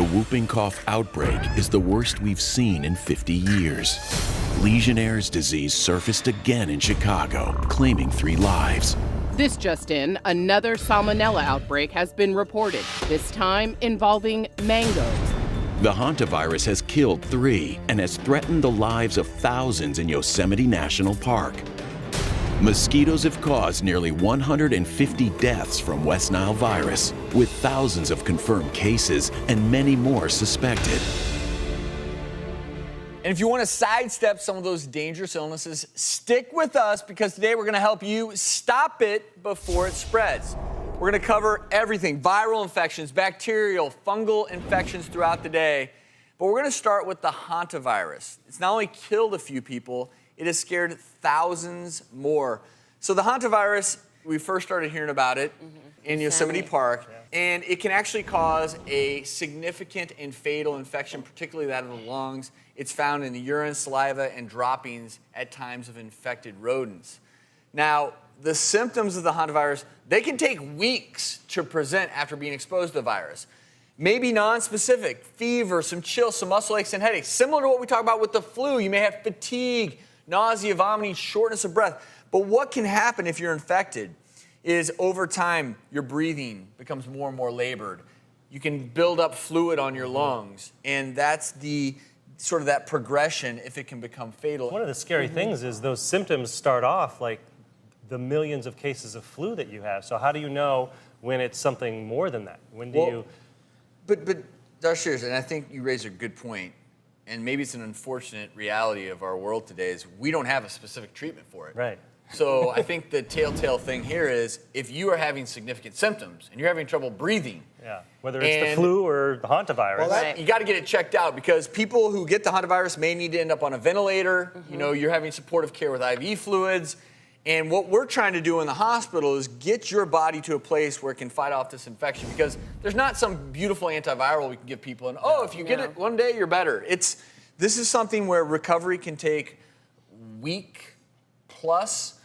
whooping cough outbreak is the worst we've seen in 50 years. Legionnaire's disease surfaced again in Chicago, claiming 3 lives. This just in, another salmonella outbreak has been reported, this time involving mangoes. The Hantavirus has killed 3 and has threatened the lives of thousands in Yosemite National Park. Mosquitoes have caused nearly 150 deaths from West Nile virus, with thousands of confirmed cases and many more suspected. And if you want to sidestep some of those dangerous illnesses, stick with us because today we're going to help you stop it before it spreads. We're going to cover everything, viral infections, bacterial, fungal infections throughout the day. But we're going to start with the Hantavirus. It's not only killed a few people, it has scared thousands more. So the Hantavirus, we first started hearing about it in Yosemite Park, and it can actually cause a significant and fatal infection, particularly that of the lungs. It's found in the urine, saliva, and droppings at times of infected rodents. Now, the symptoms of the Hantavirus, they can take weeks to present after being exposed to the virus. Maybe non-specific, fever, some chills, some muscle aches and headaches. Similar to what we talk about with the flu, you may have fatigue, nausea, vomiting, shortness of breath. But what can happen if you're infected is over time, your breathing becomes more and more labored. You can build up fluid on your lungs, and that's the sort of that progression if it can become fatal. One of the scary things is those symptoms start off like the millions of cases of flu that you have. So how do you know when it's something more than that? When do you... But Dr. Shears, and I think you raise a good point, and maybe it's an unfortunate reality of our world today, is we don't have a specific treatment for it. Right. So I think the telltale thing here is if you are having significant symptoms and you're having trouble breathing, whether it's the flu or the Hantavirus, well, you got to get it checked out because people who get the Hantavirus may need to end up on a ventilator. You know, you're having supportive care with IV fluids. And what we're trying to do in the hospital is get your body to a place where it can fight off this infection because there's not some beautiful antiviral we can give people and, if you get it one day, you're better. This is something where recovery can take week plus.